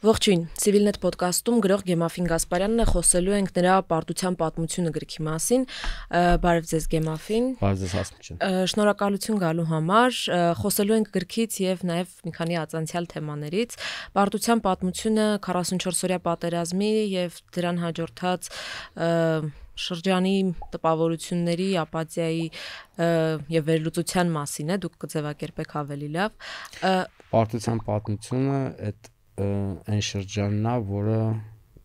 Ողջույն, Civilnet podcast-ում գրող Գեմաֆին Գասպարյանն է, խոսելու ենք նրա պարտության պատմությունը գրքի մասին։ Բարև ձեզ Գեմաֆին։ Բարև ձեզ Հասմիկյան։ Շնորհակալություն գալու համար։ Խոսելու ենք գրքից եւ նաեւ մի քանի ածանցյալ թեմաներից։ Պարտության պատմությունը 44-օրյա պատերազմի եւ դրան հաջորդած շրջանի տպավորությունների, ապաթիայի եւ վերլուծության մասին է, դուք կձևակերպեք ավելի լավ։ Պարտության պատմությունը այդ այն շրջանն է, որը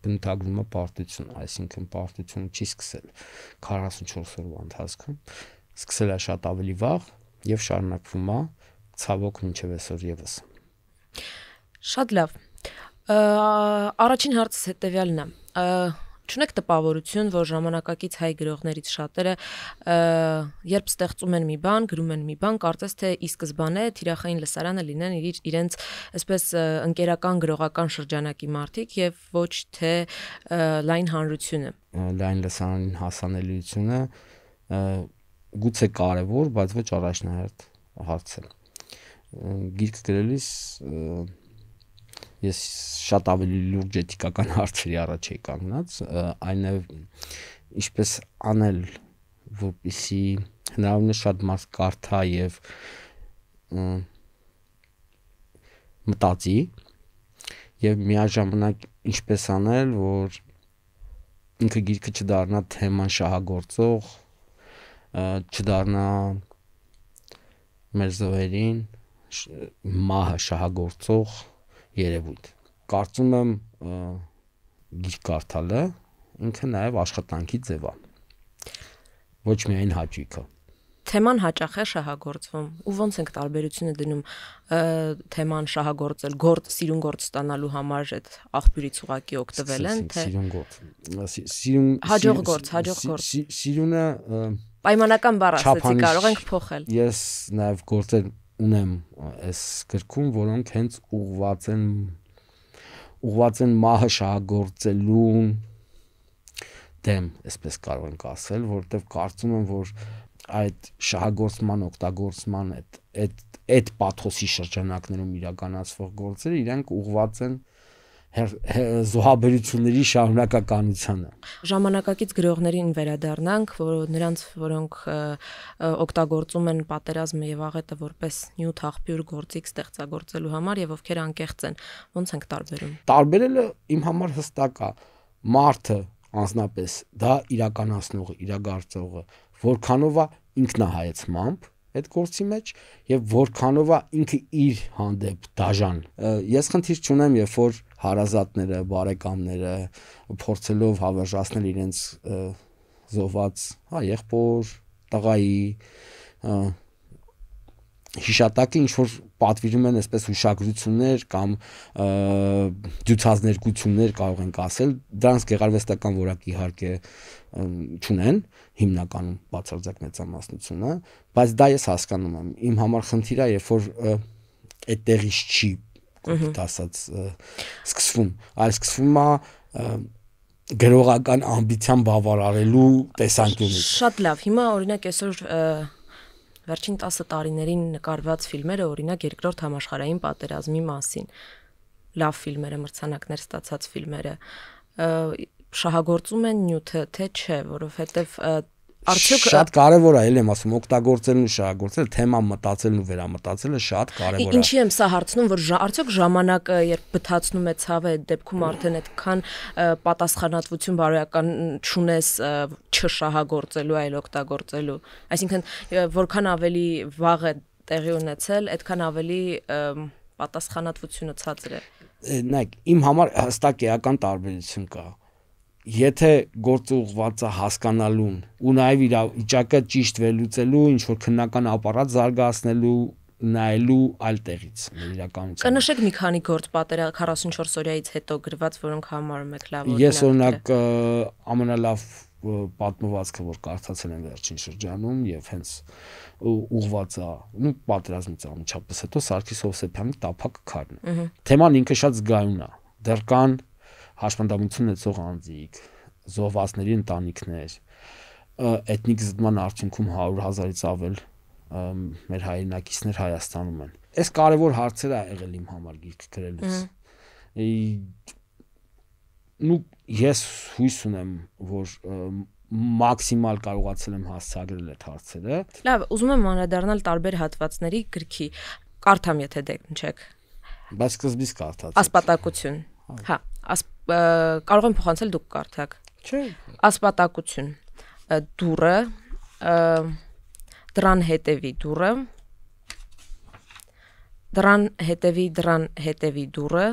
բնութագրում է պարտություն, այսինքն պարտությունը չի սկսել 44 օրվա ընթացքում, սկսել է շատ ավելի վաղ եւ շարունակվում է ցավոք մինչեւ այսօր եւս։ Շատ լավ։ Առաջին հարցս հետեւյալն է։ Չունեք տպավորություն, որ ժամանակակից հայ գրողներից շատերը երբ ստեղծում են մի բան, գրում են մի բան, կարծես թե ի սկզբանե թիրախային լսարանը լինեն իրենց այսպես ընկերական գրողական շրջանակի մարդիկ եւ ոչ թե լայն հանրությունը։ Լայն լսարանին հասանելիությունը գուցե կարևոր, բայց ոչ առաջնահերթ հարց է։ Գիրք գրելիս ես շատ ավելի լուրջ էթիկական հարցերի առաջ էի կանգնած, այն է ինչպես անել, որպեսզի հնարավորինս շատ մարդ կարդա եւ մտածի եւ միաժամանակ ինչպես անել, որ ինքը գիրքը չդառնա թեման շահագործող, չդառնա մեր զոհերին մահը շահագործող երևույթ։ Կարծում եմ գիրք կարդալը ինքը նաև աշխատանքի ձև է։ Ոչ միայն հաճույքը։ Թեման հաճախ է շահագործվում։ Ու ո՞նց ենք տարբերությունը դնում թեման շահագործել, սիրուն գործ ստանալու համար այդ աղբյուրից ուղակի օգտվել են, թե սիրուն գործ։ Հաջող գործ։ Սիրունը պայմանական բառ ասեցի, կարող ենք փոխել։ Ես նաև գործեր ունեմ այս գրքում, որոնք հենց ուղղված են մահը շահագործելու դեմ, այսպես կարող ենք ասել, որովհետև կարծում եմ, որ այդ շահագործման, օգտագործման այդ պաթոսի շրջանակներում իրականացվող գործերը իրենք ուղղված են զոհաբերությունների շարունակականությանը։ Ժամանակակից գրողներին վերադառնանք, նրանց, որոնք օգտագործում են պատերազմը եւ աղետը որպես նյութ աղբյուր գործիք ստեղծագործելու համար եւ ովքեր անկեղծ են, ոնց ենք տարբերում։ Տարբերելը իմ համար հստակ է։ Մարդը անձնապես դա իրականացնողը, իրագործողը, որքանով է ինքնահայեցմամբ այդ գործի մեջ եւ որքանով է ինքը իր հանդեպ դաժան։ Ես խնդիր չունեմ, երբ որ հարազատները, բարեկամները փորձելով հավերժացնել իրենց զոհված եղբոր, տղայի հիշատակը ինչ որ պատվիրում են այսպես հուշագրություններ կամ դյուցազներգություններ կարող ենք ասել, դրանց գեղարվեստական որակ իհարկե չունեն, հիմնականում բացարձակ մեծամասնությունը, բայց դա ես հասկանում եմ։ Իմ համար խնդիր է, երբ որ այդտեղից չի կոպիտ ասած սկսվում, այլ սկսվում է գրողական ամբիցիան բավարարելու տեսանկյունից։ Շատ լավ, հիմա օրինակ այսօր վերջին 10 տարիներին նկարված ֆիլմերը, օրինակ երկրորդ համաշխարհային պատերազմի մասին, լավ ֆիլմերը, մրցանակներ ստացած ֆիլմերը, շահագործում են նյութը, թե չէ, որովհետև արդյոք շատ կարևոր է, եմ ասում, օգտագործելն ու շահագործելը, թեման մտածելն ու վերամտածելը շատ կարևոր է։ Ինչի եմ սա հարցնում, որ արդյոք ժամանակը երբ բթացնում է ցավը, այդ դեպքում արդեն այդքան պատասխանատվություն բարոյական չունես չշահագործելու, այլ օգտագործելու։ Այսինքն, որքան ավելի վաղ է տեղի ունեցել, այդքան ավելի պատասխանատվությունը ցածր է։ Նայեք, իմ համար հստակ էական տարբերություն կա։ Եթե գործը ուղղված է հասկանալուն ու նաև իրավիճակը ճիշտ վերլուծելու, ինչ որ քննական ապարատ զարգացնելու, նայելու այլ տեղից իրականություն։ Կնշեք մի քանի գործ 44 օրյայից հետո գրված, որոնք համարում եք լավ օրինակ։ Ես օրինակ ամենալավ պատմվածքը, որ կարդացել եմ վերջին շրջանում եւ հենց ուղղված է պատերազմից անմիջապես հետո Սարգիս Հովսեփյանի Տափակ քարն։ Թեման ինքը շատ զգայուն է։ Դեռ կան հաշմանդամություն ունեցող անձիկ, զոհվածների ընտանիքներ, էթնիկ զտման արդյունքում 100,000-ից ավել մեր հայրենակիցներ Հայաստանում են։ Այս կարևոր հարցեր է եղել իմ համար գիրք գրելուց։ ու ես հույս ունեմ, որ մաքսիմալ կարողացել եմ հասցեագրել այդ հարցերը։ Լավ, ուզում եմ անդրադառնալ տարբեր հատվածների գրքի։ Կարդամ, եթե դեմ չեք։ Բայց սկզբից կարդացի։ Ասպատակություն։ Հա, կարող եմ փոխանցել դուք կարդաք։ Չէ։ Ասպատակություն։ Դուրը, դրան հետևի դուրը, դրան հետևի դուրը։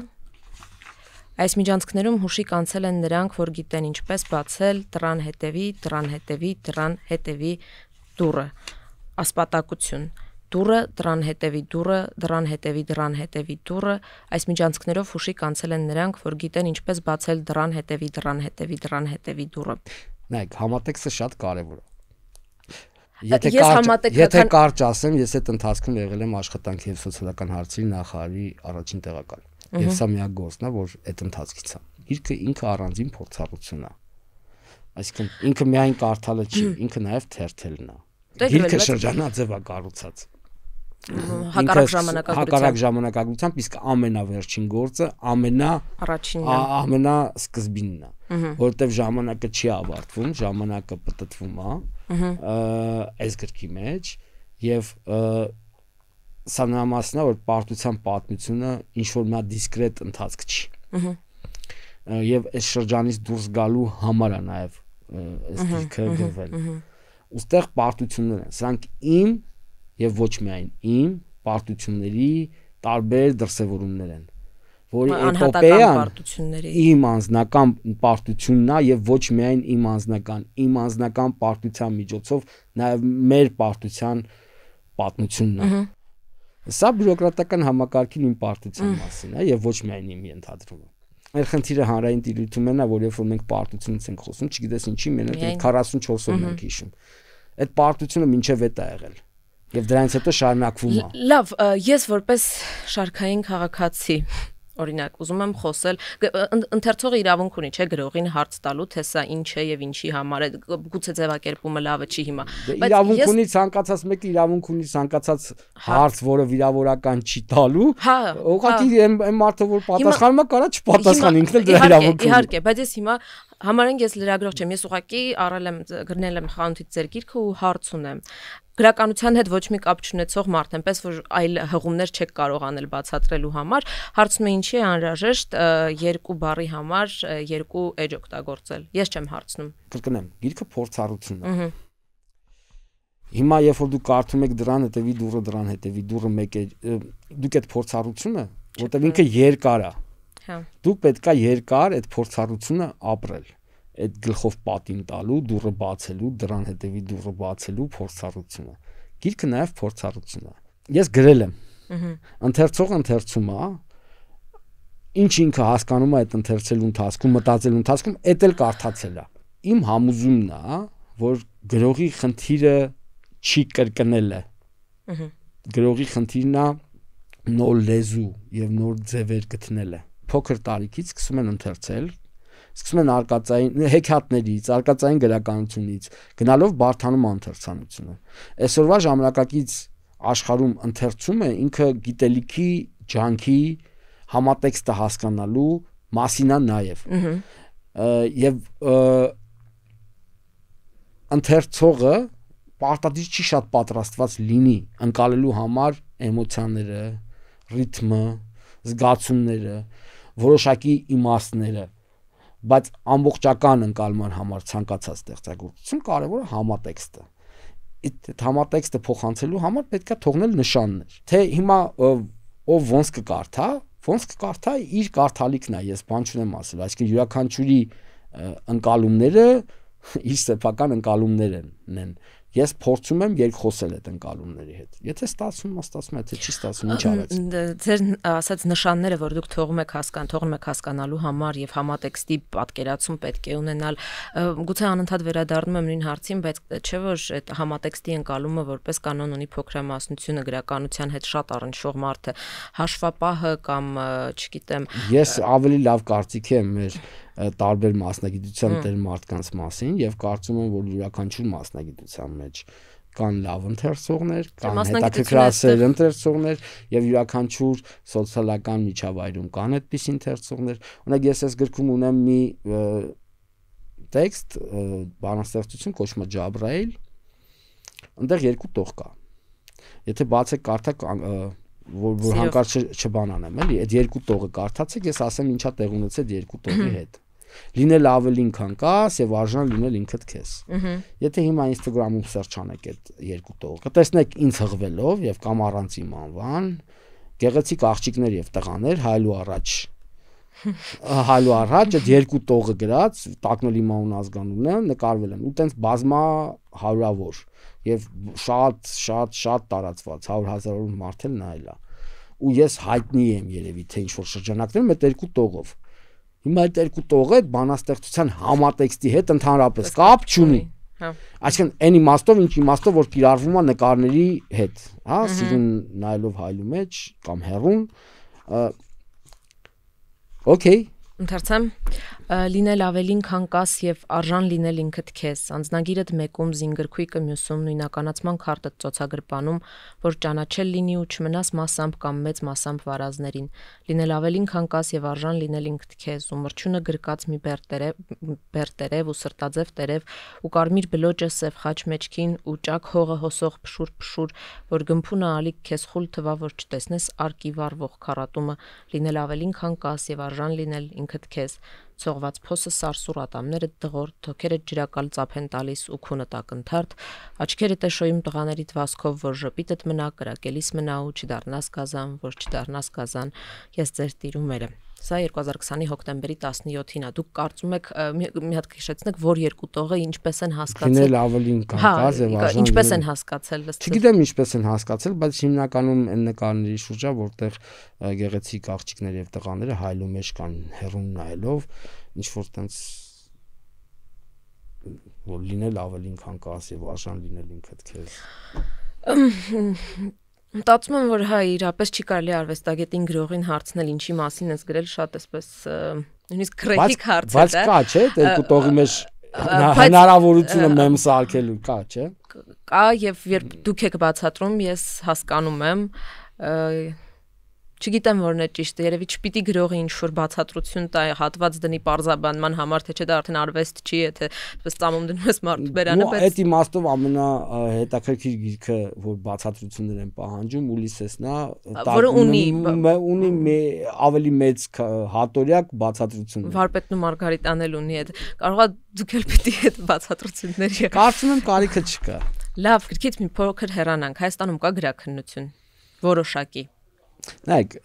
Այս միջանցքներում հուշի կանցել են նրանք, որ գիտեն ինչպես բացել դրան հետևի դուրը։ Ասպատակություն։ Դուրը, դրան հետևի դուրը, այս միջանցքներով հուշի կանցել են նրանք, որ գիտեն ինչպես բացել դրան հետևի դուրը։ Նայեք, համատեքստը շատ կարևոր է։ Եթե կարճ ասեմ, ես այդ ընթացքում եղել եմ աշխատանքի եւ սոցիալական հարցերի նախարարի առաջին տեղակալ։ Եվ սա միակ գործն է, որ այդ ընթացքից է։ Գիրքը ինքը առանձին փորձառություն է։ Այսինքն ինքը միայն կարդալը չի, ինքը նաև թերթելն է։ Գիրքը շրջանաձև է կառուցած։ Հակառակ ժամանակագրությամբ, իսկ ամենավերջին գործը ամենասկզբինն է, որովհետև ժամանակը չի ավարտվում, ժամանակը պտտվում է այս գրքի մեջ եւ սա նամասն է, որ պարտության պատմությունը ինչ որ մի դիսկրետ ընթացք չի։ Եվ այս շրջանից դուրս գալու համար է նաև այս գիրքը գրվել։ Ոստեղ պարտություններ են, սրանք իմ եւ ոչ միայն իմ պարտությունների տարբեր դրսևորումներ են, որի էպոպեան իմ անձնական պարտությունն է եւ ոչ միայն իմ անձնական պարտության միջոցով նաեւ մեր պարտության պատմությունն է։ Սա բյուրոկրատական համակարգին իմ պարտության մասին է եւ ոչ միայն իմ ենթադրումը։ Մեր խնդիրը հանրային տիրույթումն է, որ երբ որ մենք պարտությունից ենք խոսում, չգիտես ինչի, մենակ 44 օր ենք հիշում։ Այդ պարտությունը մինչև էդ է եղել եւ դրանից հետո շարունակվում է։ Լավ, ես որպես շարքային քաղաքացի օրինակ ուզում եմ խոսել, ընթերցողը իրավունք ունի, չէ, գրողին հարց տալու, թե սա ինչ է եւ ինչի համար է, գուցե ձևակերպումը լավը չի հիմա։ Իրավունք ունի ցանկացած մեկը, իրավունք ունի ցանկացած հարց, որը վիրավորական չի տալու։ Ուղղակի այն մարդը, որ պատասխանում է, կարա չպատասխանի, ինքն էլ դրա իրավունք ունի։ Իհարկե, բայց ես հիմա համարենք ես լրագրող չեմ, ես ուղղակի գրնել եմ խանութից ձեր գիրքը ու հարց ունեմ։ Գրականության հետ ոչ մի կապ չունեցող մարդ, այնպես որ այլ հղումներ չեք կարող անել բացատրելու համար, հարցնում է ինչի է անհրաժեշտ երկու բառի համար երկու էջ օգտագործել։ Ես չեմ հարցնում։ Կրկնեմ, գիրքը փորձառություն է։ Հիմա երբ որ դուք կարդում եք դրան հետևի դուրը մեկ է, դուք այդ փորձառությունը, որտեղ ինքը երկար է։ Դուք պետք է երկար այդ փորձառությունը ապրել։ Այդ գլխով պատին տալու, դուրը բացելու, դրան հետևի դուրը բացելու փորձառությունը։ Գիրքը նաև փորձառություն է։ Ես գրել եմ։ Ընթերցողը ընթերցում է, ինչ ինքը հասկանում է այդ ընթերցելու ընթացքում, մտածելու ընթացքում, էդ էլ կարդացել է։ Իմ համոզումն է, որ գրողի խնդիրը չի կրկնելը։ Գրողի խնդիրն է նոր լեզու եւ նոր ձևեր գտնելը։ Փոքր տարիքից սկսում են ընթերցել, սկսում են արկածային հեքիաթներից, արկածային գրականությունից, գնալով բարդանում ընթերցանությունը։ Այսօրվա ժամանակակից աշխարհում ընթերցումը ինքը գիտելիքի ջանքի համատեքստը հասկանալու մասին է նաև։ Եվ ընթերցողը պարտադիր չի շատ պատրաստված լինի ընկալելու համար էմոցիաները, ռիթմը, զգացումները, որոշակի իմաստները, բայց ամբողջական ընկալման համար ցանկացած ստեղծագործություն կարևորը համատեքստը։ Այդ համատեքստը փոխանցելու համար պետք է թողնել նշաններ։ Թե հիմա ով ոնց կկարդա իր կարդալիքն է, ես բան չունեմ ասել, այսինքն յուրաքանչյուրի ընկալումները իր սեփական ընկալումներն են։ Ես փորձում եմ երկխոսել այդ ընկալումների հետ։ Եթե ստացվում է, եթե չի ստացվում, ինչ արած։ Ձեր ասած նշանները, որ դուք թողում եք հասկանալու համար եւ համատեքստի պատկերացում պետք է ունենալ, գուցե անընդհատ վերադառնում եմ նույն հարցին, բայց չէ՞ որ այդ համատեքստի ընկալումը որպես կանոն ունի փոքրամասնությունը, գրականության հետ շատ առնչվող մարդը, հաշվապահը կամ չգիտեմ։ Ես ավելի լավ կարծիք եմ մեր տարբեր մասնագիտության տեր մարդկանց մասին եւ կարծում եմ, որ յուրաքանչյուր մասնագիտության մեջ կան լավ ընթերցողներ, կան հետաքրքրասեր ընթերցողներ եւ յուրաքանչյուր սոցիալական միջավայրում կան այդպիսի ընթերցողներ։ Օրինակ ես այս գրքում ունեմ մի տեքստ, բանաստեղծություն կոչվում է Ջաբրայիլ, այնտեղ երկու տող կա։ Եթե բացեք կարդաք, որ հանկարծ չբանանեմ, էլի, այդ երկու տողը կարդացեք, ես ասեմ ինչա տեղ ունեցել երկու տողի հետ։ Լինել ավելին քան կաս եւ արժան լինել ինքդ քեզ։ Եթե հիմա Instagram-ում search անեք այդ երկու տողը, կտեսնեք ինձ հղվելով եւ կամ առանց իմ անվան, գեղեցիկ աղջիկներ եւ տղաներ հայլու առաջ այդ երկու տողը գրած, տակնել իմ անուն ազգանունը նկարվել են, ու տենց բազմա հարյուրավոր եւ շատ տարածված 100,000 մարդ էլ նայել է։ Ու ես հայտնի եմ երևի թե ինչ որ շրջանակներում այդ երկու տողով։ Հիմա այդ երկու տողը այդ բանաստեղծության համատեքստի հետ ընդհանրապես կապ չունի։ Այսինքն այն իմաստով, ինչ իմաստով որ կիրառվում է նկարների հետ, հա, սիրուն նայելով հայլու մեջ կամ հեռուն։ Okay. Ընթերցեմ լինել ավելին քան կաս եւ արժան լինել ինքդ քեզ անձնագիրդ մեկում զինգրքույկը մյուսում նույնականացման քարտը ծոցագրպանում որ ճանաչել լինի ու չմնաս մասամբ կամ մեծ մասամբ վարազներին լինել ավելին քան կաս եւ արժան լինել ինքդ քեզ ու մրջյունը գրկած մի բերտերև ու սրտաձև տերև ու կարմիր բլոճը սև խաչ մեջքին ու ճակ հողը հոսող փշուր որ գմփունը ալիք քեզ խուլ թվա որ չտեսնես արկի վառվող քառատումը լինել ավելին քան կաս եւ արժան լինել ինքդ քեզ ցողված փոսը սարսուռ ատամները դղոր թոքերը ջրակալ ծափ են տալիս ու քունը տակընթարթ աչքերը տեշոյում տղաների վասկով որ ժպիտդ մնա կրակելիս մնա ու չդառնաս գազան որ չդառնաս գազան ես ձեր տիրումերը սա 2020-ի հոկտեմբերի 17-ին է դուք կարծում եք մի հատ քիշեցնեք որ երկու տողը ինչպես են հասկացել լինել ավելին կան կազ եւ արժան ինչպես են հասկացել չգիտեմ ինչպես են հասկացել բայց հիմնականում այն նկարների շուրջա որտեղ գեղեցիկ աղջիկներ եւ տղաները հայլու մեջ կան հեռուն նայելով ինչ որ տենց որ լինել ավելին քան կաս եւ արժան լինել ինքդ քեզ Մտածում եմ, որ հա իրապես չի կարելի արվեստագետին գրողին հարցնել ինչի մասին ես գրել շատ էսպես նույնիսկ քրեթիկ հարց է դա բայց կա չէ երկու տողի մեջ հնարավորությունը մեմ սարքելու կա չէ կա եւ երբ դուք եք բացատրում ես հասկանում եմ չգիտեմ որն է ճիշտը երևի չպիտի գրողի ինչ որ բացատրություն տա հատված դնի parzabanman համար թե չէ դա արդեն արվեստ չի եթե պես ծամում դնում ես մարդու բերանը բայց այդ իմաստով ամենահետաքրքիր գիրքը որ բացատրություններ են պահանջում Ուլիսեսն է որը ունի ավելի մեծ հատորյակ բացատրություն Վարպետն ու Մարգարիտան էլ ունի այդ կարողա դուք էլ պիտի այդ բացատրությունների կարծում եմ կարիքը չկա լավ գրքից մի փոքր հեռանանք Հայաստանում կա գրաքննություն որոշակի Նայեք,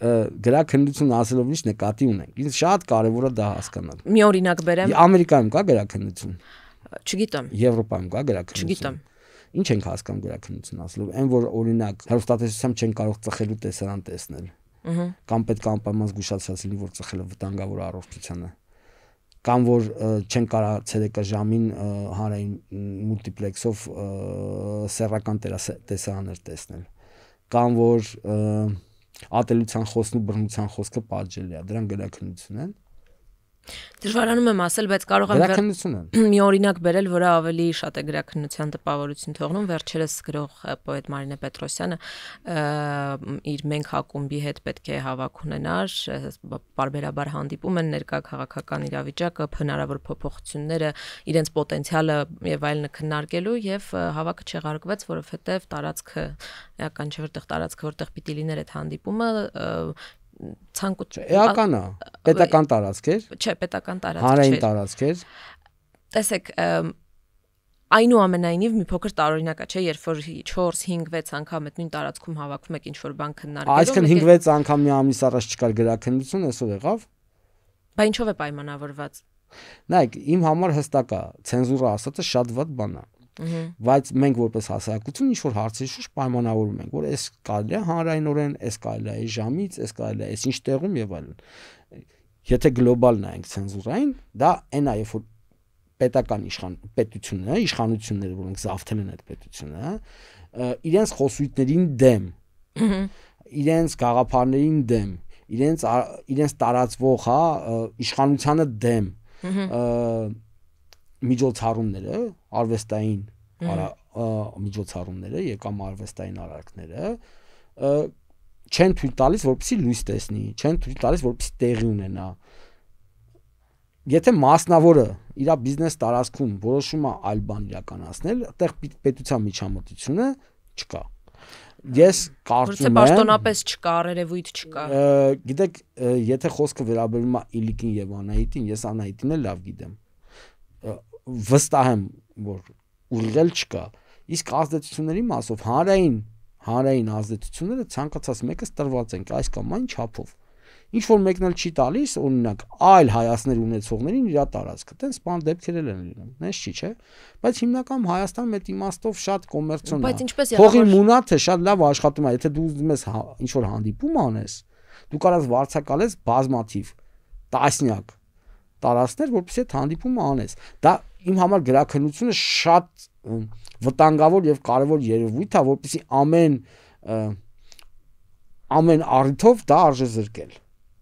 գրաքննություն ասելով ինչ նկատի ունենք։ Ինձ շատ կարևոր է դա հասկանալ։ Մի օրինակ բերեմ։ Ամերիկայում կա գրաքննություն։ Չգիտեմ։ Եվրոպայում կա գրաքննություն։ Չգիտեմ։ Ինչ ենք հասկանում գրաքննություն ասելով, այն որ օրինակ հեռուստատեսությամբ չեն կարող ծխելու տեսարան տեսնել։ Կամ պետք է անպայման զգուշացած լինի, որ ծխելը վտանգավոր առողջության է։ Կամ որ չեն կարող ցերեկա ժամին հանրային մուլտիպլեքսով սեռական տեսարաններ տեսնել։ Կամ որ ատելության խոսքն ու բռնության խոսքը պատժելի է դրան գրաքննություն են Դժվարանում եմ ասել, բայց կարող եմ գրաքննություն են մի օրինակ բերել, որը ավելի շատ է գրաքննության տպավորություն թողնում, վերջերս գրող պոետ Մարինե Պետրոսյանը իր Մենք ակումբի հետ պետք է հավաք ունենար, բարբերաբար հանդիպում են ներկա քաղաքական իրավիճակը, հնարավոր փոփոխությունները, իրենց պոտենցիալը եւ այլն քննարկելու եւ հավաքը չեղարկվեց, որովհետեւ տարածքը, էական չէ որտեղ տարածքը, որտեղ պիտի լիներ այդ հանդիպումը Էական է, պետական տարածք էր։ Չէ, պետական տարածք չէ։ Հանրային տարածք էր։ Տեսեք, այնուամենայնիվ մի փոքր տարօրինակ է, չէ, երբ որ 4-5-6 անգամ այդ նույն տարածքում հավաքում եք ինչ-որ բան քննարկելու։ Այսինքն 5-6 անգամ մի ամիս առաջ չկար գրաքննություն, այսօր եղավ։ Բա ինչով է պայմանավորված։ Նայեք, իմ համար հստակ է, ցենզուրա ասածը շատ վատ բան է։ Բայց մենք որպես հասարակություն ինչ որ հարցերի շուրջ պայմանավորում ենք, որ այս կարելի է հանրայնորեն, այս կարելի է ժամից, այս կարելի է ինչ տեղում եւ այլն։ Եթե գլոբալ նայենք ցենզուրային, դա այն է, երբ որ պետական պետությունն է, իշխանությունները, որոնք զավթել են այդ պետությունը, իրենց խոսույթներին դեմ, իրենց գաղափարներին դեմ, իրենց տարածվող, հա, իշխանությանը դեմ միջոցառումները արվեստային միջոցառումները եւ կամ արվեստային արարքները չեն թույլ տալիս, որպեսզի լույս տեսնի, չեն թույլ տալիս, որպեսզի տեղի ունենա։ Եթե մասնավորը իր բիզնես տարածքում որոշում է այլ բան իրականացնել, այդտեղ պետության միջամտությունը չկա։ Ես կարծում եմ, պաշտոնապես չկա, երևույթ չկա։ Գիտեք, եթե խոսքը վերաբերում է Իլիկին եւ Անահիտին, ես Անահիտին էլ լավ գիտեմ։ Վստահ եմ, որ ուղիղել չկա։ Իսկ ազդեցությունների մասով հանրային ազդեցությունները ցանկացած մեկը տրված են այս կամ այն չափով։ Ինչ որ մեկն էլ չի տալիս, օրինակ, այլ հայացքներ ունեցողներին իր տարածքը, տենց բան դեպքեր են լինում, նես չի, չէ՞։ Բայց հիմնականում Հայաստանում այդ իմաստով շատ կոմերցիոն է։ Բայց ինչպես Փողի մունաթը շատ լավ աշխատում է, եթե դու ուզում ես ինչ որ հանդիպում անես, դու կարաս վարձակալես բազմաթիվ տասնյակ տարածքներ, որպեսզի այդ հանդիպումը անես։ Դա իմ համար գրաքննությունը շատ վտանգավոր եւ կարեւոր երևույթ է, որպեսզի ամեն առիթով դա արժե զրկել։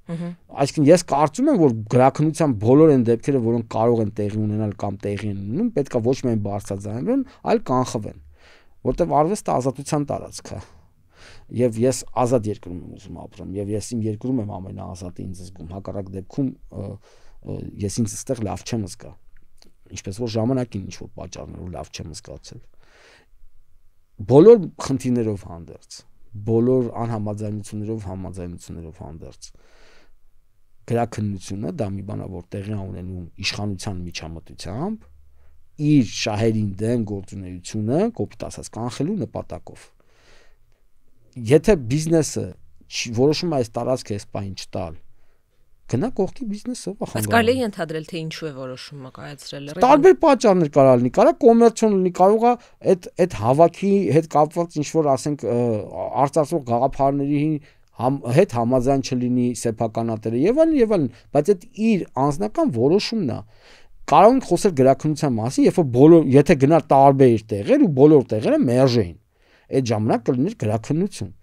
Այսինքն ես կարծում եմ, որ գրաքննության բոլոր այն դեպքերը, որոնք կարող են տեղի ունենալ կամ տեղի են ունենում, պետքա ոչ միայն բարձրաձայնվեն, այլ կանխվեն, որտեղ արվեստը ազատության տարածք է։ Եվ ես ազատ երկրում եմ ուզում ապրեմ, եւ ես իմ երկրում եմ ամենաազատը ինձ զգում։ Հակառակ դեպքում ես ինձ այստեղ լավ չեմ զգա։ Ինչպես որ ժամանակին ինչ որ պատճառներով լավ չեմ զգացել։ Բոլոր խնդիրներով հանդերձ, բոլոր անհամաձայնություններով հանդերձ գրաքննությունը դա մի բան է, որ տեղի ունենում իշխանության միջամտությամբ իր շահերին դեմ գործունեությունը կոպիտ ասած կանխելու նպատակով։ Եթե բիզնեսը որոշում է այս տարածքը այս բան չտալ, գնա կողքի բիզնեսը Բայց կարելի է ընդհանրել, թե ինչու է որոշումը կայացրել։ Տարբեր պատճառներ կարող լինի, կարող կոմերցիոն լինի, կարող է այդ հավաքի հետ կապված ինչ որ ասենք արծարծող գաղափարների հետ համաձայն չլինի սեփականատերը եւ այլն, բայց այդ իր անձնական որոշումն է։ Կարող ենք խոսել գրաքննության մասին, երբ որ եթե գնար տարբեր տեղեր ու բոլոր տեղերը մերժեին, այդ ժամանակ կլիներ գրաքննություն։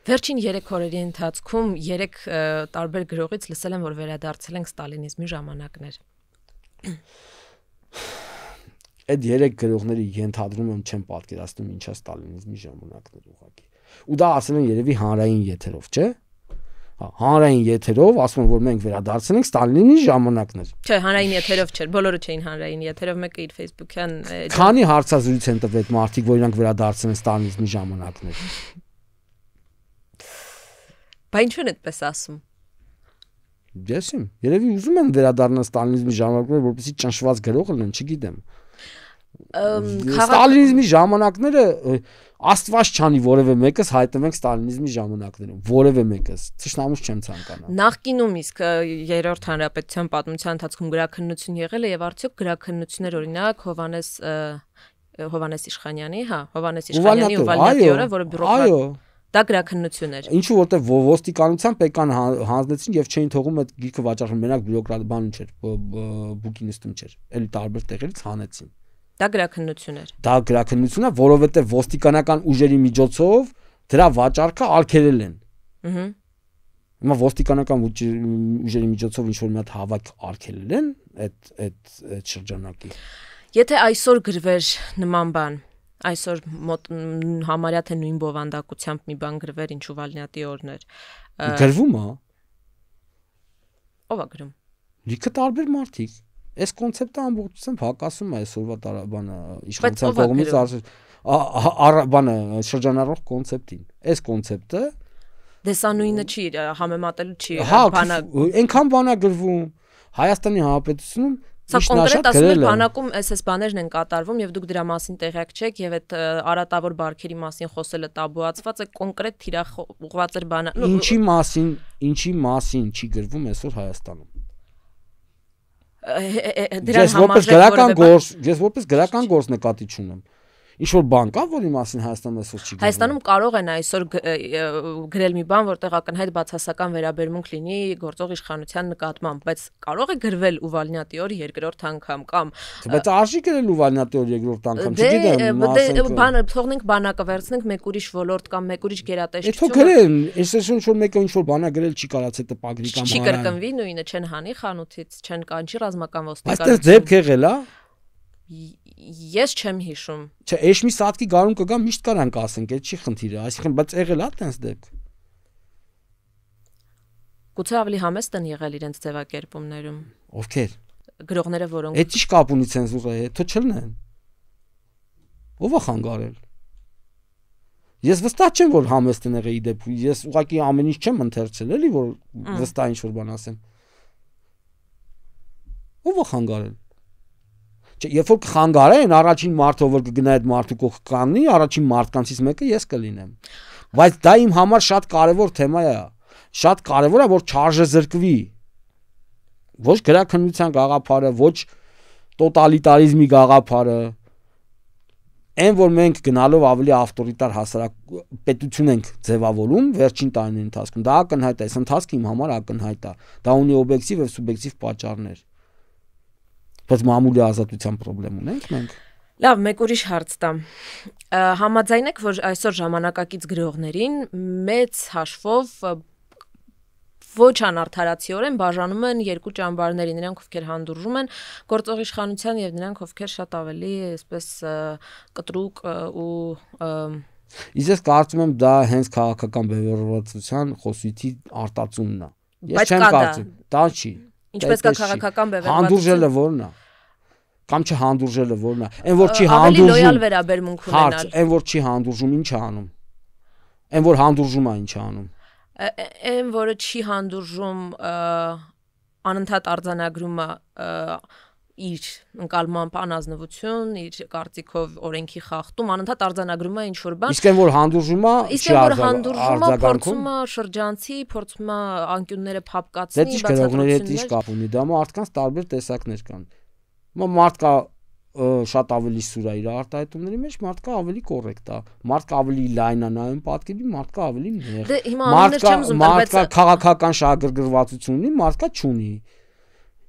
Վերջին 3 օրերի ընթացքում 3 տարբեր գրողից լսել եմ, որ վերադարձել ենք ստալինիզմի ժամանակներ։ Այդ 3 գրողների ենթադրում եմ չեմ պատկերացնում ինչա ստալինիզմի ժամանակներ ուղղակի։ Ու դա ասել են երևի հանրային եթերով, չէ՞։ Հանրային եթերով ասում են, որ մենք վերադարձել ենք ստալինիզմի ժամանակներ։ Չէ, հանրային եթերով չէր, բոլորը չէին հանրային եթերով, մեկը իր Facebook-յան Քանի հարցազրույց են տվել մարդիկ, որ իրանք վերադարձել են ստալինիզմի ժամանակներ։ Բայց ինչու են այդպես ասում։ Ես իմ, երևի ուզում են վերադառնալ ստալինիզմի ժամանակները, որպեսզի ճնշված գրող լինեն, չգիտեմ։ Ստալինիզմի ժամանակները Աստված չանի որևէ մեկս հայտնվենք ստալինիզմի ժամանակներում, որևէ մեկս, թշնամուս չեմ ցանկանա։ Նախկինում իսկ երրորդ հանրապետության պատմության ընթացքում գրաքննություն եղել է եւ արդյոք գրաքննություններ օրինակ Հովհաննես Իշխանյանի, Հովհաննես Իշխանյանի Ուվալնյատի օրը, որը բյուրոկրատ դա գրաքննություն էր։ Ինչու որտեղ ոստիկանության պետքան հանձնեցին եւ չէին թողում այդ գիրքը վաճառել, մենակ բյուրոկրատ բան չէր, բուկի նստում չէր, էլի տարբեր տեղերից հանեցին։ Դա գրաքննություն էր։ Դա գրաքննություն է, որովհետեւ ոստիկանական ուժերի միջոցով դրա վաճառքը արգելել են։ Հիմա ոստիկանական ուժերի միջոցով ինչ որ մի հատ հավաք արգելել են այդ շրջանակի։ Եթե այսօր գրվեր նման բան, այսօր համարյա թե նույն բովանդակությամբ մի բան գրվեր, ինչու Վալնյատի օրն էր։ Գրվում է։ Ո՞վ է գրում։ Լիքը տարբեր մարդիկ։ Այս կոնցեպտը ամբողջությամբ հակասում է այսօրվա բանը իշխանության կողմից բանը շրջանառող կոնցեպտին։ Այս կոնցեպտը դեսանույնը չի համեմատելու չի բանը այնքան բան է գրվում Հայաստանի Հանրապետությունում Սա կոնկրետ ասում եմ բանակում այս բաներն են կատարվում եւ դուք դրա մասին տեղյակ չեք եւ այդ արատավոր բարքերի մասին խոսելը տաբուացված է կոնկրետ թիրախ էր բանը ինչի մասին չի գրվում այսօր Հայաստանում Ես որպես գրական գործ նկատի չունեմ Ինչ որ բան կա, որի մասին Հայաստանում այսօր չի գրվում։ Հայաստանում կարող են այսօր գրել մի բան, որտեղ ակնհայտ բացասական վերաբերմունք լինի գործող իշխանության նկատմամբ, բայց կարող է գրվել Ուվալնյատի օրը երկրորդ անգամ կամ Բայց արժի գրել Ուվալնյատի օրը երկրորդ անգամ, չգիտեմ, բանը թողնենք բանակը վերցնենք մեկ ուրիշ ոլորտ կամ մեկ ուրիշ գերատեսչություն։ Էթո գրեն, այսպես ինչ որ մեկը ինչ որ բանա գրել չի կարած է տպագրի կամ չի կրկնվի նույնը չեն հանի խանութից, չեն կանչի ռազմական ոստիկանություն։ Այստեղ դեպք եղել է։ ես չեմ հիշում։ Չէ, էշ մի սատկի գարուն կգա միշտ կարանք ասենք, այդ չի խնդիրը, այսինքն բայց եղել է տենց դեպք։ Գուցե ավելի համեստ են եղել իրենց ձևակերպումներում։ Ովքեր։ Գրողները, որոնք Այդ ի՞նչ կապ ունի ցենզուրայի հետ, թո չլնեն։ Ո՞վ է խանգարել։ Ես վստահ չեմ, որ համեստ են եղել իդեպ, ես ուղղակի ամեն ինչ չեմ ընթերցել, էլի որ վստահ ինչ որ բան ասեմ։ Ո՞վ է խանգարել։ Չէ, երբ որ կխանգարեն, առաջին մարդը, որ կգնա այդ մարդու կողք կանգնի, առաջին մարդկանցից մեկը ես կլինեմ։ Բայց դա իմ համար շատ կարևոր թեմա է։ Շատ կարևոր է, որ չարժե զրկվի։ Ոչ գրաքննության գաղափարը, ոչ տոտալիտարիզմի գաղափարը։ Այն որ մենք գնալով ավելի ավտորիտար հասարակապետություն ենք ձևավորում վերջին տարիների ընթացքում, դա ակնհայտ է, այս ընթացքը իմ համար ակնհայտ է։ Դա ունի օբյեկտիվ եւ սուբյեկտիվ պատճառներ։ Բայց մամուլի ազատության խնդրեմ ունենք մենք։ Լավ, մեկ ուրիշ հարց տամ։ Համաձայն եք, որ այսօր ժամանակակից գրողներին մեծ հաշվով ոչ անարդարացիորեն բաժանում են երկու ճամբարների, նրանք ովքեր հանդուրժում են գործող իշխանության եւ նրանք ովքեր շատ ավելի այսպես կտրուկ ու Ես կարծում եմ դա հենց քաղաքական բևեռվածության խոսույթի արտացումն է։ Ես չեմ կարծում, դա չի։ Ինչպես կա քաղաքական բևեռվածություն։ Հանդուրժելը ո՞րն է։ Կամ չհանդուրժելը ո՞րն է։ Այն որ չի ավելի հանդուրժում։ լոյալ վերաբերմունք ունենալ։ Այն որ չի հանդուրժում, ինչ է անում։ Այն որ հանդուրժում է, ինչ է անում։ Այն որը չի հանդուրժում անընդհատ արձանագրում է իր ընկալմամբ անազնվություն, իր կարծիքով օրենքի խախտում, անընդհատ արձանագրում է ինչ որ բան։ Իսկ այն որ հանդուրժում է, Իսկ այն որ հանդուրժում է, փորձում է շրջանցի, փորձում է անկյունները փապկացնի, բացատրություններ։ Դա գրողների հետ ինչ կապ ունի, դա մարդկանց տարբեր տեսակներ կան։ Մարդ կա շատ ավելի սուր է իր արտահայտումների մեջ, մարդկա ավելի կոռեկտ է, մարդկա ավելի լայն է նայում պատկերին, մարդկա ավելի նեղ։ Դե հիմա անուններ չեմ ուզում տալ, բայց մարդկա քաղաքական շահագրգռվածություն ունի, մարդկա չունի։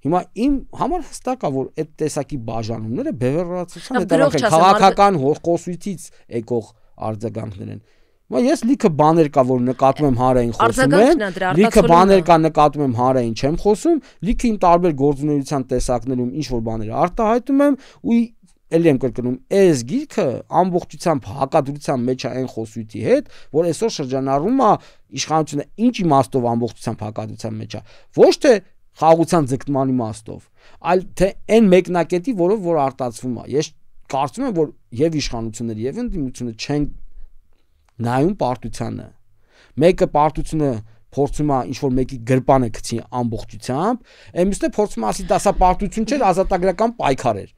Հիմա իմ համար հստակ է, որ այդ տեսակի բաժանումները բևեռվածության հետևանք են, քաղաքական խոսույթից եկող արձագանքներ են։ Հիմա ես լիքը բաներ կա, որ նկատում եմ հանրային խոսում եմ, լիքը բաներ կա նկատում եմ հանրային չեմ խոսում, լիքը իմ տարբեր գործունեության տեսակներում ինչ որ բաներ արտահայտում եմ ու ելի եմ կրկնում, այս գիրքը ամբողջությամբ հակադրության մեջ է այն խոսույթի հետ, որ այսօր շրջանառվում է իշխանությունը ինչ իմաստով ամբողջությամբ հակադրության մեջ է, ոչ թե խաղաղության ձգտման իմաստով, այլ թե այն մեկնակետի, որով որ արտացվում է։ Ես կարծում եմ, որ եւ իշխանությունները եւ ընդդիմությունը չեն նայում պարտությանը։ Մեկը պարտությունը փորձում է ինչ որ մեկի գրպանը գցի ամբողջությամբ, մյուսը փորձում է ասի դա սա պարտություն չէ, ազատագրական պայքար էր,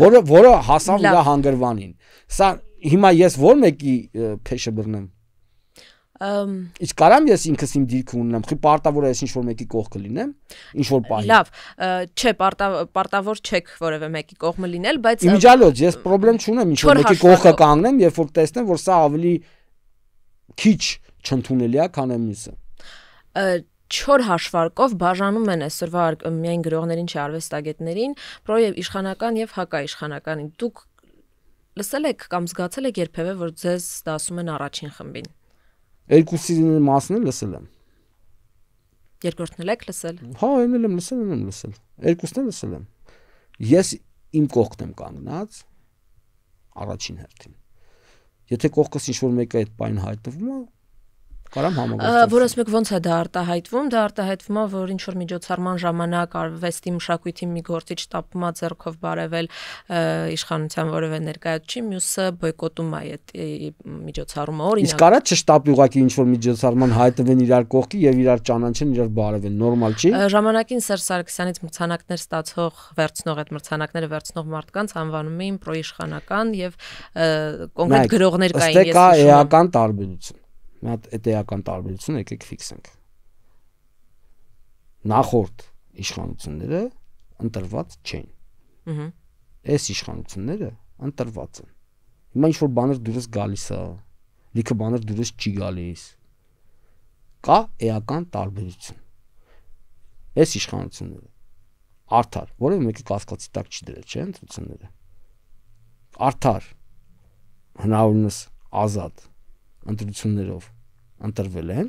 որը հասավ իր հանգրվանին։ Սա հիմա ես որ մեկի փեշը բռնեմ։ Իսկ կարամ ես ինքս իմ դիրքը ունենամ, խի պարտավոր է ես ինչ որ մեկի կողքը լինեմ, ինչ որ պահի։ Լավ, չէ, պարտավոր չեք որևէ մեկի կողմը լինել, բայց Իմիջիալոց ես խնդրեմ չունեմ ինչ որ մեկի կողքը կանգնեմ, երբ որ տեսնեմ, որ սա ավելի քիչ չընդունելի է, քան մյուսը։ Չոր հաշվարկով բաժանում են այսօրվա միայն գրողներին, չէ, արվեստագետներին, պրո եւ իշխանական եւ հակաիշխանականին։ Դուք լսել եք կամ զգացել եք երբևէ, որ ձեզ դասում են առաջին խմբին։ Երկուսի մասն էլ լսել եմ։ Երկրորդն էլ եք լսել։ Հա, այն էլ եմ լսել։ Երկուսն էլ լսել եմ։ Ես իմ կողքն եմ կանգնած առաջին հերթին։ Եթե կողքս ինչ որ մեկը այդ բան հայտնվում է, կարամ համագործակցել։ Որ ասում եք ոնց է դա արտահայտվում, որ ինչ որ միջոցառման ժամանակ արվեստի մշակույթի մի գործիչ տապում է ձեռքով բարևել իշխանության որևէ ներկայացուցիչ, մյուսը բոյկոտում է այդ միջոցառումը, օրինակ։ Իսկ կարա չշտապի ուղղակի ինչ որ միջոցառման հայտնվեն իրար կողքի եւ իրար ճանաչեն, իրար բարևեն, նորմալ չի։ Ժամանակին Սերժ Սարգսյանից մրցանակներ ստացող այդ մրցանակները վերցնող մարդկանց անվանում էին պրոիշխանական եւ կոնկրետ գրողներ կային, ես հիշում եմ։ Ըստ էական տարբերություն։ Մի հատ էական տարբերություն եկեք ֆիքսենք։ Նախորդ իշխանությունները ընտրված չեն։ Այս իշխանությունները ընտրված են։ Հիմա ինչ որ բաներ դուրս գալիս է, լիքը բաներ դուրս չի գալիս։ Կա էական տարբերություն։ Այս իշխանությունները արդար, որևէ մեկի կասկածի տակ չի դրել, չէ՞, ընտրությունները։ Արդար, հնարավորինս ազատ ընտրություններով ընտրվել են,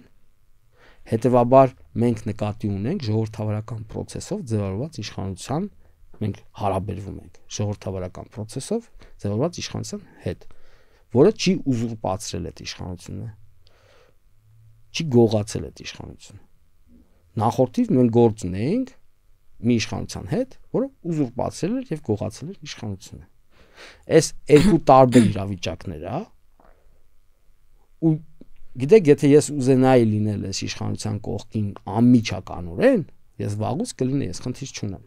հետևաբար մենք նկատի ունենք ժողովրդավարական process-ով ձևավորված իշխանության մենք հարաբերվում ենք ժողովրդավարական process-ով ձևավորված իշխանության հետ, որը չի ուզուրպացրել այդ իշխանությունը, չի գողացել այդ իշխանությունը։ Նախորդից մենք գործ ունեինք մի իշխանության հետ, որը ուզուրպացրել էր եւ գողացել էր իշխանությունը։ Այս երկու տարբեր իրավիճակներ է, ու գիտեք, եթե ես ուզենայի լինել այս իշխանության կողքին անմիջականորեն, ես վաղուց կլինեի, ես խնդիր չունեմ։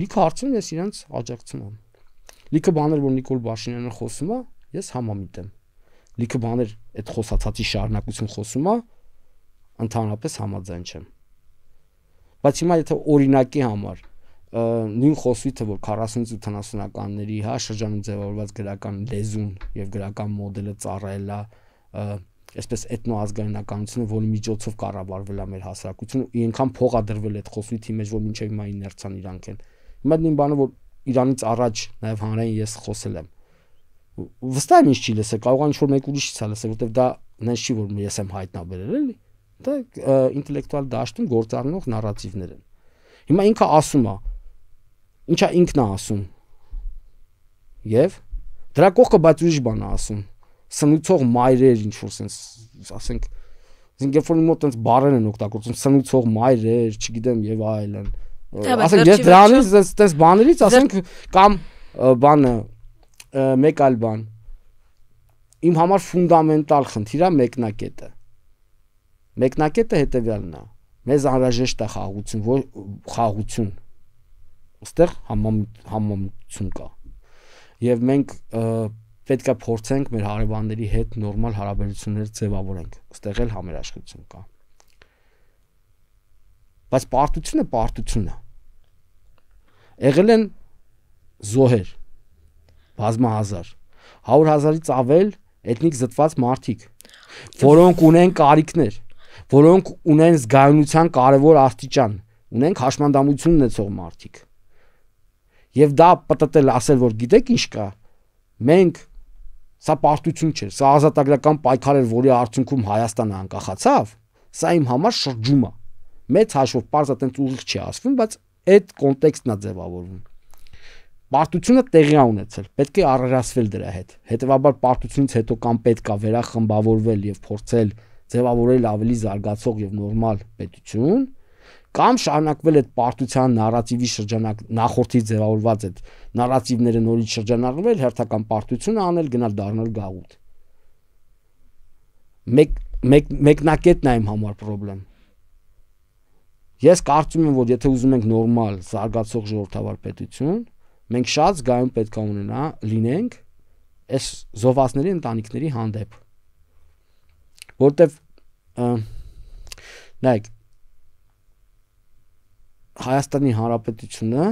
Լիքը հարցում ես իրանց աջակցում եմ։ Լիքը բաներ, որ Նիկոլ Փաշինյանը խոսում է, ես համամիտ եմ։ Լիքը բաներ այդ խոսացածի շարունակություն խոսում է, ընդհանրապես համաձայն չեմ։ Բայց հիմա եթե օրինակի համար նույն խոսույթը, որ 40-70-ականների շրջանում ձևավորված գրական լեզուն եւ գրական մոդելը ծառայել է այսպես էթնոազգայնականությունը, որի միջոցով կառավարվել է մեր հասարակությունը, ու այնքան փող է դրվել այդ խոսույթի մեջ, որ մինչև հիմա իներցիան իրանք են։ Հիմա նույն բանը, որ Իրանից առաջ նաեւ հանրային ես խոսել եմ, վստահ եմ ինչ չի լսել, կարող է ինչ-որ մեկ ուրիշից է լսել, որովհետեւ դա նենց չի, որ ես եմ հայտնաբերել, էլի։ Դա ինտելեկտուալ դաշտում գործառնող նարատիվներ են։ Հիմա ինքը ասում է, ինչա ինքն է ասում։ Եվ դրա կողքը բայց ուրիշ բան է ասում։ Սնուցող մայրեր ինչ որ sense, ասենք, երբ որ մոտ այնց բառեր են օգտագործում, սնուցող մայրեր, չգիտեմ եւ այլն։ Ասենք ես դրանից այս բաներից ասենք կամ բանը մեկ այլ բան իմ համար ֆունդամենտալ խնդիր է մեկնակետը։ Մեկնակետը հետեւյալն է. մեզ անհրաժեշտ է խաղաղություն, այստեղ համամիջություն կա, եւ մենք պետք է փորձենք մեր հարևանների հետ նորմալ հարաբերություններ ձևավորենք, այստեղ էլ համերաշխություն կա։ Բայց պարտությունը պարտություն է։ Եղել են զոհեր, բազմահազար, 100,000-ից ավել էթնիկ զտված մարդիկ, որոնք ունեն կարիքներ, որոնք ունեն զգայունության կարևոր աստիճան, ունենք հաշմանդամություն ունեցող մարդիկ։ Եվ դա պատտել ասել, որ գիտեք ինչ կա, մենք սա պարտություն չէ, սա ազատագրական պայքար էր, որի արդյունքում Հայաստանը անկախացավ, սա իմ համար շրջում է։ Մեծ հաշվով պարզ այտենց ուղիղ չի ասվում, բայց այդ կոնտեքստն է ձևավորվում։ Պարտությունը տեղի է ունեցել, պետք է առերասվել դրա հետ։ Հետևաբար պարտությունից հետո կամ պետք է վերախմբավորվել եւ փորձել ձևավորել ավելի զարգացող եւ նորմալ պետություն, կամ շարունակվել այդ պարտության նարատիվի շրջանակ նախորդից ձևավորված այդ նարատիվները նորից շրջանառվել, հերթական պարտությունը անել, գնալ դառնալ գաղութ։ Մեկնակետն է իմ համար խնդրեմ։ Ես կարծում եմ, որ եթե ուզում ենք նորմալ զարգացող ժողովրդավար պետություն, մենք շատ զգայուն պետք է լինենք այս զոհվածների ընտանիքների հանդեպ, որտեվ նայեք, Հայաստանի Հանրապետությունը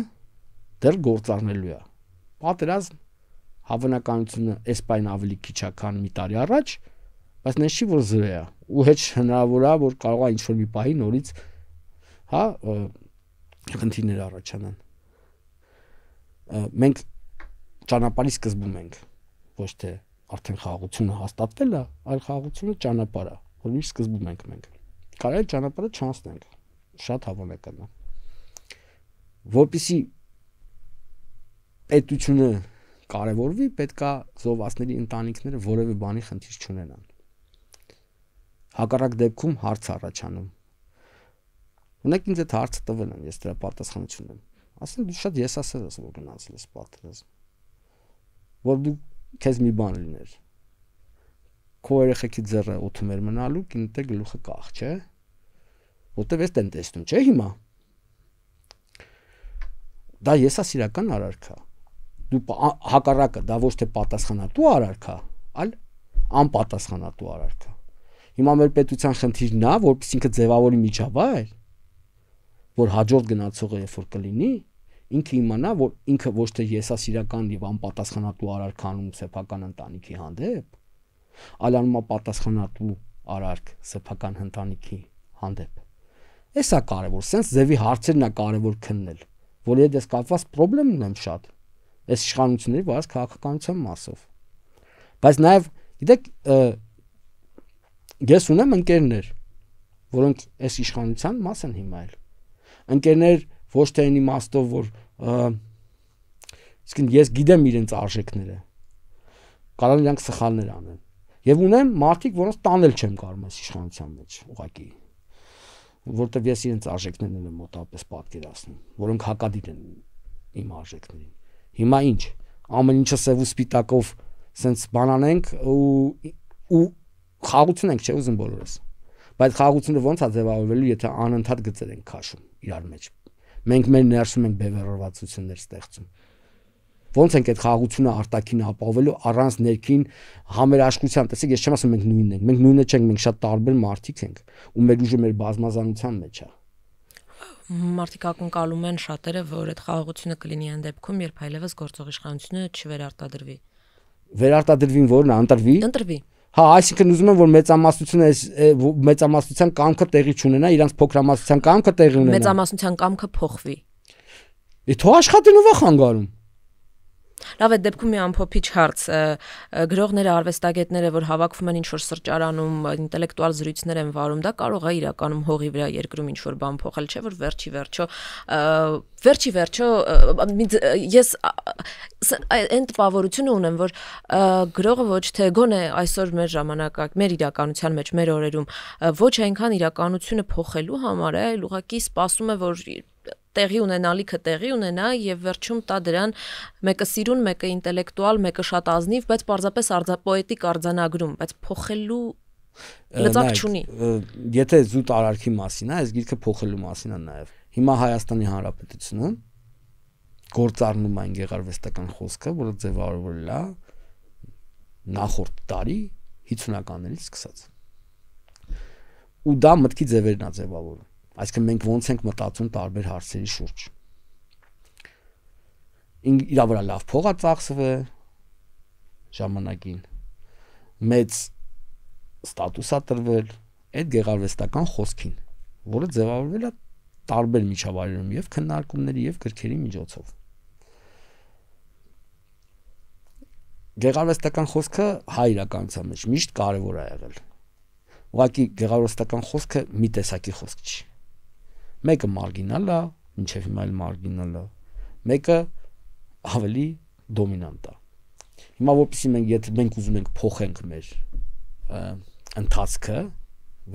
դեռ գործառնելու է։ Պատերազմ հավանականությունը այս պայն ավելի քիչ է, քան մի տարի առաջ, բայց նենց չի, որ զրո է, ու հեչ հնարավոր է, որ կարող է ինչ-որ մի պահի նորից խնդիրներ առաջանան։ Մենք ճանապարհի սկզբում ենք, ոչ թե արդեն խաղաղությունը հաստատվել է, այլ խաղաղությունը ճանապարհ է, որի սկզբում ենք մենք։ Կարելի է ճանապարհը չանցնենք, շատ հավանական է։ Որպեսզի պետությունը կարևորվի, պետքա զոհվածների ընտանիքները որևէ բանի խնդիր չունենան։ Հակառակ դեպքում հարց առաջանում։ Ունեք ինձ այդ հարցը տվել են, ես դրա պատասխանատվություն եմ։ Ասեն դու շատ եսասեր ես, որ գնացել ես պատերազմ։ Որ դու քեզ մի բան լիներ։ Քո երեխեքի ձեռը օդում էր մնալու, կինտե գլուխը կախ, չէ՞։ Որտեվ ես տեն տեսնում, չէ՞ հիմա։ Դա եսասիրական արարք է։ Դու հակառակը, դա ոչ թե պատասխանատու արարք է, այլ անպատասխանատու արարք է։ Հիմա մեր պետության խնդիրն է, որպես ինքը ձևավորի միջավայր, որ հաջորդ գնացողը երբ որ կլինի, ինքը իմանա, որ ինքը ոչ թե եսասիրական եւ անպատասխանատու արարք անում սեփական ընտանիքի հանդեպ, այլ անում է պատասխանատու արարք սեփական ընտանիքի հանդեպ։ Էսա կարևոր, sense ձևի հարցերն է կարևոր քննել, որ ես կապված խնդրեմ ունեմ շատ այս իշխանությունների վարած քաղաքականության մասով։ Բայց նաեւ գիտեք, ես ունեմ ընկերներ, որոնք այս իշխանության մաս են հիմա էլ։ Ընկերներ ոչ թե այն իմաստով, որ Իսկ ես գիտեմ իրենց արժեքները։ Կարող իրանք սխալներ անեն։ Եվ ունեմ մարդիկ, որոնց տանել չեմ կարող այս իշխանության մեջ, ուղղակի, որտեղ ես իրենց արժեքներն եմ մոտավորապես պատկերացնում, որոնք հակադիր են իմ արժեքներին։ Հիմա ինչ, ամեն ինչը սև ու սպիտակով սենց բանանենք ու խաղություն ենք, չէ՞ ուզում բոլորս։ Բայց խաղությունը ո՞նց է ձևավորվելու, եթե անընդհատ գծեր ենք քաշում իրար մեջ։ Մենք մեր ներսում ենք բևեռվածություններ ստեղծում։ Ոնց ենք այդ խաղությունը արտաքին ապահովելու առանց ներքին համերաշխության։ Տեսեք, ես չեմ ասում մենք նույնն ենք։ Մենք նույնը չենք, մենք շատ տարբեր մարդիկ ենք ու մեր ուժը մեր բազմազանության մեջ է։ Մարդիկ ակնկալում են շատերը, որ այդ խաղաղությունը կլինի այն դեպքում, երբ այլևս գործող իշխանությունը չվերարտադրվի։ Վերարտադրվին որն է, ընտրվի։ Ընտրվի։ Հա, այսինքն ուզում են, որ մեծամասնության կամքը տեղի չունենա, իրանց փոքրամասնության կամքը տեղի ունենա։ Մեծամասնության կամքը փոխվի։ Թող աշխատեն ու վախ անգարում։ Լավ, այդ դեպքում մի ամփոփիչ հարց, գրողները, արվեստագետները, որ հավաքվում են ինչ-որ սրճարանում, ինտելեկտուալ զրույցներ են վարում, դա կարող է իրականում հողի վրա երկրում ինչ-որ բան փոխել, չէ՞ որ վերջի վերջո ես այն տպավորությունը ունեմ, որ գրողը ոչ թե գոնե այսօր մեր ժամանակակ, մեր իրականության մեջ, մեր օրերում ոչ այնքան իրականությունը փոխելու համար է, այլ ուղղակի սպասում է, որ տեղի ունենալիքը տեղի ունենա եւ վերջում տա դրան մեկը սիրուն, մեկը ինտելեկտուալ, մեկը շատ ազնիվ, բայց պարզապես պոետիկ արձանագրում, բայց փոխելու լծակ չունի։ Եթե զուտ արարքի մասին է, այս գիրքը փոխելու մասին է նաեւ։ Հիմա Հայաստանի Հանրապետությունում գործառնում այն գեղարվեստական խոսքը, որը ձևավորվել է նախորդ տարի 50-ականներից սկսած։ Ու դա մտքի ձևերն է ձևավորում։ Այսինքն մենք ոնց ենք մտածում տարբեր հարցերի շուրջ։ Իրա վրա լավ փող է ծախսվել ժամանակին, մեծ ստատուս է տրվել այդ գեղարվեստական խոսքին, որը ձևավորվել է տարբեր միջավայրերում եւ քննարկումների եւ գրքերի միջոցով։ Գեղարվեստական խոսքը հայ իրականության մեջ միշտ կարևոր է եղել։ Ուղղակի գեղարվեստական խոսքը մի տեսակի խոսք չի։ Մեկը մարգինալ է, մինչև հիմա էլ մարգինալ է, մեկը ավելի դոմինանտ է։ Հիմա որպեսզի մենք ուզում ենք փոխենք մեր ընթացքը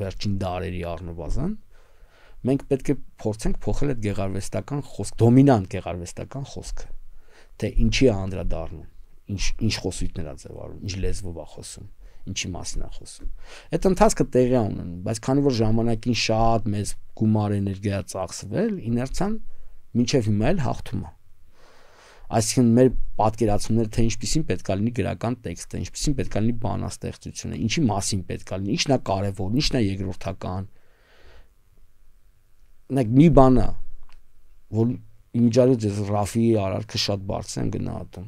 վերջին դարերի առնվազն, մենք պետք է փորձենք փոխել այդ գեղարվեստական խոսք, դոմինանտ գեղարվեստական խոսքը, թե ինչի է անդրադառնում, ինչ խոսույթներ է ձևավորում, ինչ լեզվով է խոսում, ինչի մասին է խոսում։ Այդ ընթացքը տեղի է ունենում, բայց քանի որ ժամանակին շատ մեծ գումար էներգիա ծախսվել, իներցիան մինչև հիմա էլ հաղթում է։ Այսինքն մեր պատկերացումները, թե ինչպիսին պետք է լինի գրական տեքստը, ինչպիսին պետք է լինի բանաստեղծությունը, ինչի մասին պետք է լինի, ինչն է կարևոր, ինչն է երկրորդական։ Մի բան է, որ իմիջիալոց ես Ռաֆիի արարքը շատ բարձր եմ գնահատում։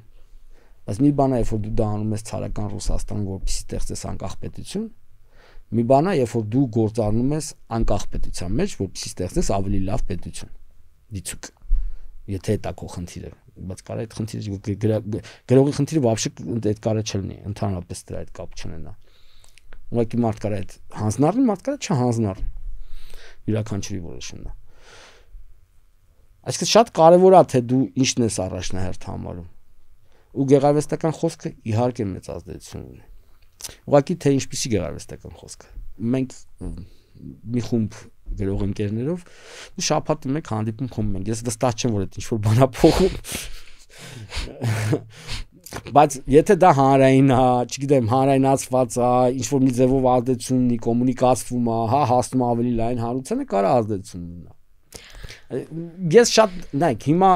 Բայց մի բան է, երբ որ դու դա անում ես ցարական Ռուսաստան, որպեսզի ստեղծես անկախ պետություն, մի բան է, երբ որ դու գործառնում ես անկախ պետության մեջ, որպեսզի ստեղծես ավելի լավ պետություն։ Դիցուկ։ Եթե դա քո խնդիրը, բայց կարա այդ խնդիրը գրողի խնդիրը вообще այդ կարա չլինի, ընդհանրապես դրա այդ կապ չունենա։ Ուղղակի մարդ կարա այդ հանձնառնի, մարդ կարա չհանձնառնի։ Յուրաքանչյուրի որոշումն է։ Այսինքն շատ կարևոր է, թե դու ինչն ես առաջնահերթ համարում։ Ու գեղարվեստական խոսքը իհարկե մեծ ազդեցություն ունի։ Ուղղակի թե ինչպիսի գեղարվեստական խոսքը։ Մենք մի խումբ գրող ընկերներով շաբաթը մեկ հանդիպում խմում ենք։ Ես վստահ չեմ, որ այդ ինչ-որ բան է փոխում։ Բայց եթե դա հանրային է, չգիտեմ, հանրայնացված է, ինչ-որ մի ձևով ազդեցություն ունի, կոմունիկացվում է, հասնում ավելի լայն հանրությանը, կարա ազդեցություն ունենա։ Ես շատ, նայեք, հիմա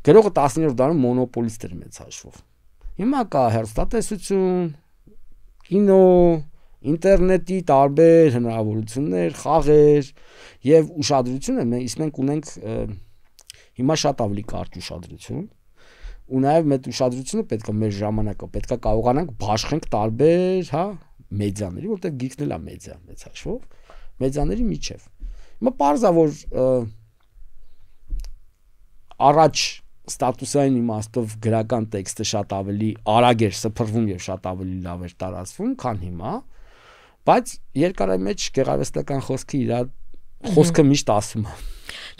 գրողը 10-րդ դարում մոնոպոլիստ էր մեծ հաշվով։ Հիմա կա հեռուստատեսություն, կինո, ինտերնետի տարբեր հնարավորություններ, խաղեր եւ ուշադրությունը, իսկ մենք ունենք հիմա շատ ավելի կարճ ուշադրություն, ու նաեւ մեր ուշադրությունը պետք է մեր ժամանակը պետք է կարողանանք բաշխենք տարբեր, մեդիաների, որտեղ գիրքն էլ է մեդիա մեծ հաշվով, մեդիաների միջև։ Հիմա պարզ է, որ առաջ ստատուսային իմաստով գրական տեքստը շատ ավելի արագ էր սփռվում եւ շատ ավելի լավ էր տարածվում, քան հիմա, բայց երկարի մեջ գեղարվեստական խոսքը իր խոսքը միշտ ասում է։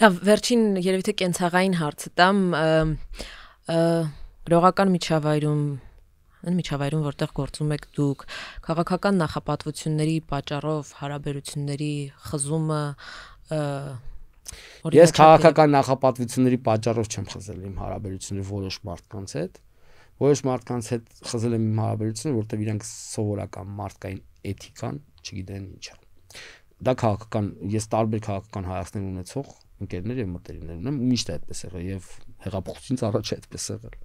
Լավ, վերջին երևի թե կենցաղային հարցը տամ գրողական միջավայրում, որտեղ գործում եք դուք, քաղաքական նախապատվությունների պատճառով հարաբերությունների խզումը Ես քաղաքական նախապատվությունների պատճառով չեմ խզել իմ հարաբերությունները որոշ մարդկանց հետ։ Որոշ մարդկանց հետ խզել եմ իմ հարաբերությունները, որտեղ իրանք սովորական մարդկային էթիկան չգիտեն ինչ է։ Դա քաղաքական, ես տարբեր քաղաքական հայացքներ ունեցող ընկերներ եւ մտերիմներ ունեմ, միշտ այդպես եղել եւ հեղափոխությունից առաջ այդպես եղել։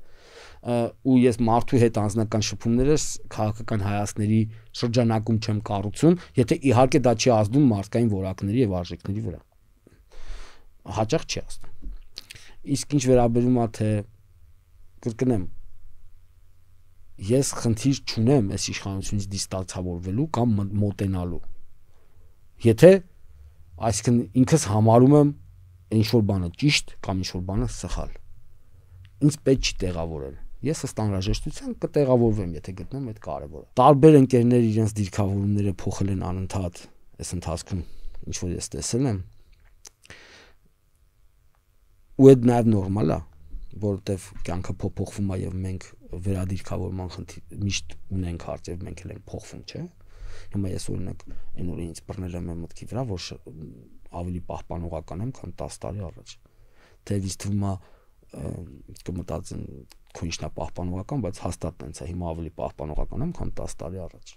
Ու ես մարդու հետ անձնական շփումներս քաղաքական հայացքների շրջանակում չեմ կառուցում, եթե իհարկե դա չի ազդում մարդկային որակների եւ արժեքների վրա։ Հաճախ չի ազդում։ Իսկ ինչ վերաբերում է թե կրկնեմ, ես խնդիր չունեմ այս իշխանությունից դիստանցավորվելու կամ մոտենալու։ Եթե այսինքն ինքս համարում եմ ինչ որ բանը ճիշտ կամ ինչ որ բանը սխալ։ Ինձ պետք չի տեղավորել։ Ես ըստ անհրաժեշտության կտեղավորվեմ, եթե գտնեմ այդ կարևորը։ Տարբեր ընկերներ իրենց դիրքավորումները փոխել են անընդհատ այս ընթացքում, ինչ որ ես տեսել եմ։ Ու այդ նաև նորմալ է, որովհետև կյանքը փոփոխվում է եւ մենք վերադիրքավորման խնդիր միշտ ունենք հարցեր, մենք էլ ենք փոխվում, չէ՞։ Հիմա ես օրինակ այն օրը ինձ բռնել եմ մտքի վրա, որ ավելի պահպանողական եմ, քան 10 տարի առաջ։ Թեև ինձ թվում է կմտածեմ քո ինչն է պահպանողական, բայց հաստատ տենց է, հիմա ավելի պահպանողական եմ, քան 10 տարի առաջ։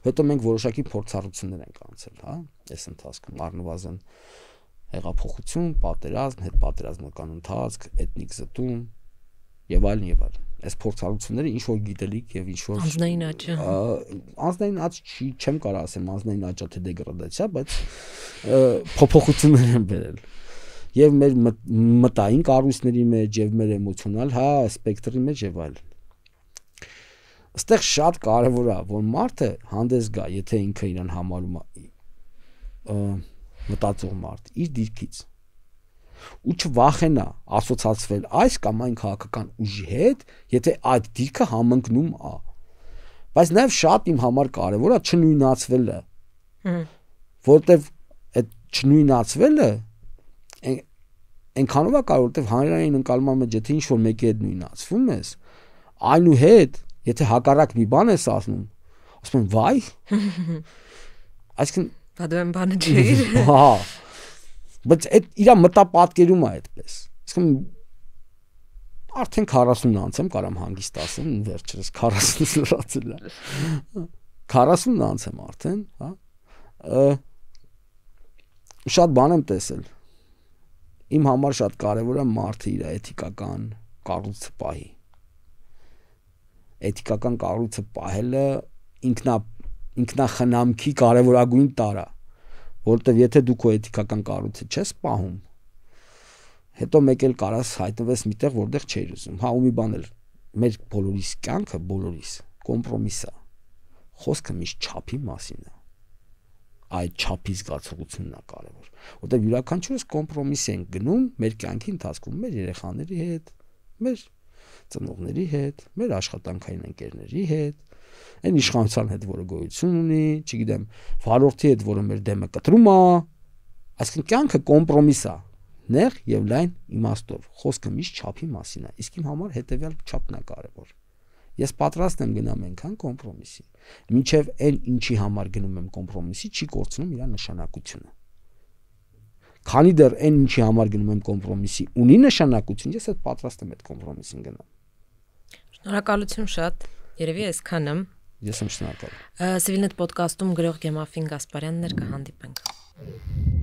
Հետո մենք որոշակի փորձառություններ ենք անցել, հա, այս ընթացքում առնվազն հեղափոխություն, պատերազմ, հետպատերազմական ընթացք, էթնիկ զտում եւ այլն եւ այլն։ Այս փորձառությունները ինչ որ գիտելիք եւ ինչ որ անձնային աճը։ Անձնային աճ չեմ կարող ասեմ անձնային աճը թե դեգրադացիա, բայց փոփոխություններ են բերել։ Եվ մեր մտային կառույցների մեջ եւ մեր էմոցիոնալ, հա, սպեկտրի մեջ եւ այլն։ Այստեղ շատ կարեւոր է, որ մարդը հանդես գա, եթե ինքը իրան համարում է մտածող մարդ, իր դիրքից ու չվախենա ասոցացվել այս կամ այն քաղաքական ուժի հետ, եթե այդ դիրքը համընկնում է։ Բայց նաև շատ իմ համար կարևոր է չնույնացվելը։ Որտեվ այդ չնույնացվելը այնքանով է կարող, որտեվ հանրային ընկալման մեջ եթե ինչ-որ մեկի հետ նույնացվում ես, այնուհետ, եթե հակառակ մի բան ես ասում, ասում են վայ։ Այսինքն Դա դու եմ բանը չի։ Հա։ Բայց այդ իր մտապատկերում է այդպես։ Իսկն արդեն 40-ն անց եմ, կարամ հանգիստ ասեմ, վերջերս 40-ից լրացել է։ 40-ն անց եմ արդեն, հա։ Շատ բան եմ տեսել։ Իմ համար շատ կարևոր է մարդը իր էթիկական կառույցը պահի։ Էթիկական կառույցը պահելը ինքնախնամքի կարևորագույն տարր է, որովհետև եթե դու քո էթիկական կառույցը չես պահում, հետո մեկ էլ կարաս հայտնվես միտեղ, որտեղ չէիր ուզում։ Հա, ու մի բան էլ, մեր բոլորիս կյանքը, բոլորիս կոմպրոմիս է։ Խոսքը միշտ չափի մասին է։ Այդ չափի զգացողությունն է կարևոր, որովհետև յուրաքանչյուրս կոմպրոմիս ենք գնում մեր կյանքի ընթացքում, մեր երեխաների հետ, մեր ծնողների հետ, մեր աշխատանքային ընկերների հետ, այն իշխանության հետ, որը գոյություն ունի, չգիտեմ, վարորդի հետ, որը մեր դեմը կտրում է, այսինքն կյանքը կոմպրոմիս է, նեղ եւ լայն իմաստով, խոսքը միշտ չափի մասին է, իսկ իմ համար հետեւյալ չափն է կարևոր։ Ես պատրաստ եմ գնամ այնքան կոմպրոմիսի, մինչև այն ինչի համար գնում եմ կոմպրոմիսի, չի կորցնում իր նշանակությունը։ Քանի դեռ այն ինչի համար գնում եմ կոմպրոմիսի ունի նշանակություն, ես այդ պատրաստ եմ այդ կոմպրոմիսին գնամ։ Շնորհակալություն շատ։ Երևի այսքան եմ։ Ես եմ շնորհակալ։ Civilnet podcast-ում գրող Գեմաֆին Գասպարյանն էր, կհանդիպենք։